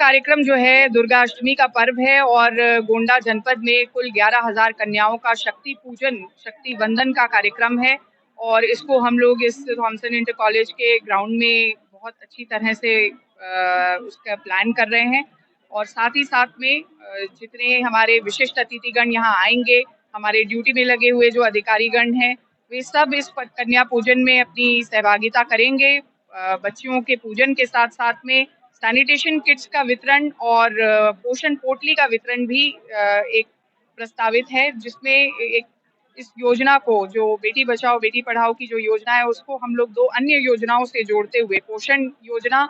कार्यक्रम जो है दुर्गा अष्टमी का पर्व है और गोंडा जनपद में कुल 11,000 कन्याओं का शक्ति पूजन, शक्ति वंदन का कार्यक्रम है और इसको हम लोग इस थॉमसन इंटर कॉलेज के ग्राउंड में बहुत अच्छी तरह से उसका प्लान कर रहे हैं और साथ ही साथ में जितने हमारे विशिष्ट अतिथिगण यहाँ आएंगे, हमारे ड्यूटी में लगे हुए जो अधिकारीगण हैं, वे सब इस कन्या पूजन में अपनी सहभागिता करेंगे। बच्चियों के पूजन के साथ साथ में सैनिटेशन किट्स का वितरण और पोषण पोटली का वितरण भी एक प्रस्तावित है, जिसमें एक इस योजना को, जो बेटी बचाओ बेटी पढ़ाओ की जो योजना है, उसको हम लोग 2 अन्य योजनाओं से जोड़ते हुए पोषण योजना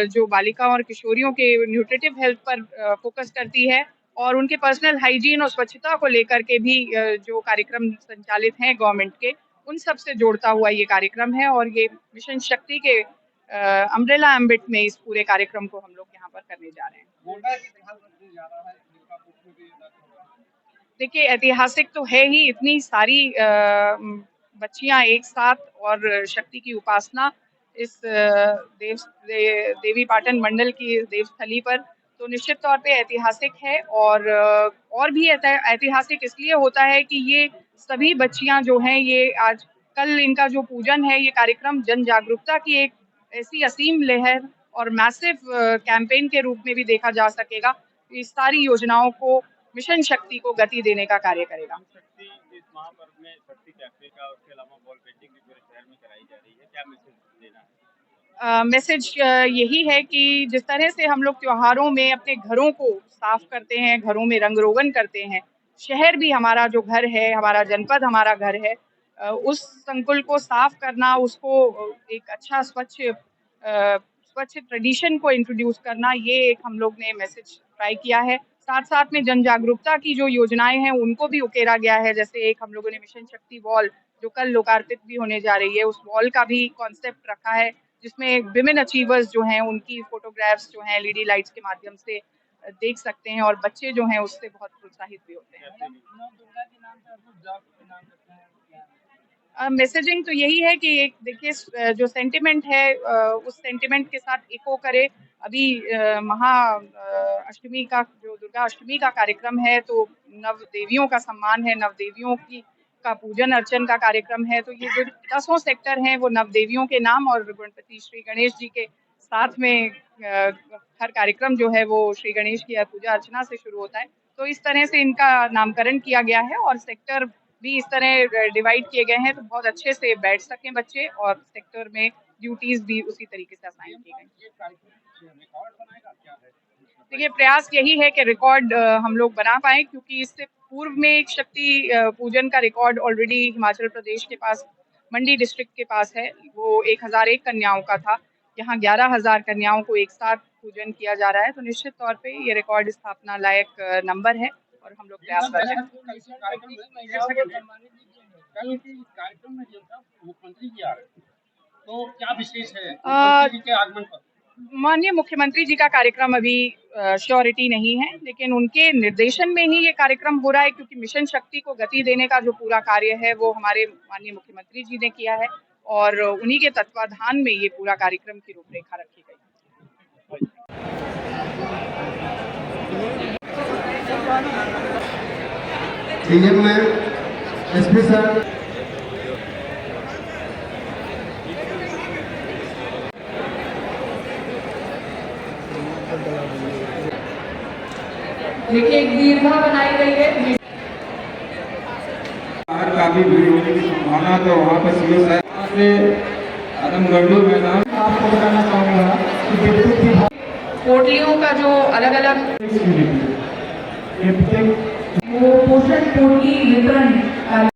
जो बालिकाओं और किशोरियों के न्यूट्रिटिव हेल्थ पर फोकस करती है और उनके पर्सनल हाइजीन और स्वच्छता को लेकर के भी जो कार्यक्रम संचालित हैं गवर्नमेंट के, उन सब से जोड़ता हुआ ये कार्यक्रम है और ये मिशन शक्ति के अम्ब्रेला एम्बिट में इस पूरे कार्यक्रम को हम लोग यहाँ पर करने जा रहे हैं। देखिए, ऐतिहासिक तो है ही, इतनी सारी बच्चियां एक साथ और शक्ति की उपासना इस देवी पाटन मंडल की देवस्थली पर, तो निश्चित तौर पे ऐतिहासिक है और भी ऐतिहासिक इसलिए होता है कि ये सभी बच्चियां जो हैं, ये आज कल इनका जो पूजन है, ये कार्यक्रम जन जागरूकता की एक ऐसी असीम लहर और मैसिव कैंपेन के रूप में भी देखा जा सकेगा। इस सारी योजनाओं को, मिशन शक्ति को गति देने का कार्य करेगा। शक्ति इस महापर्व में शक्ति कैफे का, उसके अलावा बॉल पेंटिंग भी पूरे शहर में कराई जा रही है, क्या मैसेज देना है? मैसेज यही है कि जिस तरह से हम लोग त्योहारों में अपने घरों को साफ करते हैं, घरों में रंग रोगन करते हैं, शहर भी हमारा जो घर है, हमारा जनपद हमारा घर है, उस संकुल को साफ करना, उसको एक अच्छा स्वच्छ ट्रेडिशन को इंट्रोड्यूस करना, ये एक हम लोग ने मैसेज ट्राई किया है। साथ साथ में जन जागरूकता की जो योजनाएं हैं उनको भी उकेरा गया है। जैसे एक हम लोगों ने मिशन शक्ति वॉल, जो कल लोकार्पित भी होने जा रही है, उस वॉल का भी कॉन्सेप्ट रखा है, जिसमें विमेन अचीवर्स जो हैं उनकी फोटोग्राफ्स जो हैं एलईडी लाइट्स के माध्यम से देख सकते हैं और बच्चे जो हैं उससे बहुत प्रोत्साहित भी होते हैं। मैसेजिंग तो यही है कि एक देखिए, जो सेंटिमेंट है उस सेंटिमेंट के साथ इको करे। अभी अष्टमी का, जो दुर्गा अष्टमी का कार्यक्रम है, तो नव देवियों का सम्मान है, नव देवियों का पूजन अर्चन का कार्यक्रम है, तो ये जो 10 सेक्टर हैं वो नव देवियों के नाम और गणपति श्री गणेश जी के साथ में हर कार्यक्रम जो है वो श्री गणेश की पूजा अर्चना से शुरू होता है। तो इस तरह से इनका नामकरण किया गया है और सेक्टर भी इस तरह डिवाइड किए गए हैं, तो बहुत अच्छे से बैठ सकें बच्चे और सेक्टर में ड्यूटीज भी उसी तरीके से असाइन की गई। देखिए, प्रयास यही है कि रिकॉर्ड हम लोग बना पाए, क्योंकि इससे पूर्व में एक शक्ति पूजन का रिकॉर्ड ऑलरेडी हिमाचल प्रदेश के पास, मंडी डिस्ट्रिक्ट के पास है, वो 1001 कन्याओं का था। यहाँ 11,000 कन्याओं को एक साथ पूजन किया जा रहा है, तो निश्चित तौर पे ये रिकॉर्ड स्थापना लायक नंबर है और हम लोग प्रयास कर रहे हैं। मुख्यमंत्री जी आ रहे हैं, तो क्या विशेष है मुख्यमंत्री जी के आगमन पर? माननीय मुख्यमंत्री जी का कार्यक्रम अभी श्योरिटी नहीं है, लेकिन उनके निर्देशन में ही ये कार्यक्रम हो रहा है, क्योंकि मिशन शक्ति को गति देने का जो पूरा कार्य है वो हमारे माननीय मुख्यमंत्री जी ने किया है और उन्हीं के तत्वाधान में ये पूरा कार्यक्रम की रूपरेखा रखी गई। एसपी सर, देखिए, एक दीर्घा बनाई गई है। काफी भीड़ होने की संभावना, तो वहाँ पर सीओ साहब से आदमगढ़ मैदान आपको बताना चाहूँगा कि पोटलियों का जो अलग अलग वो पोषण पोटली वितरण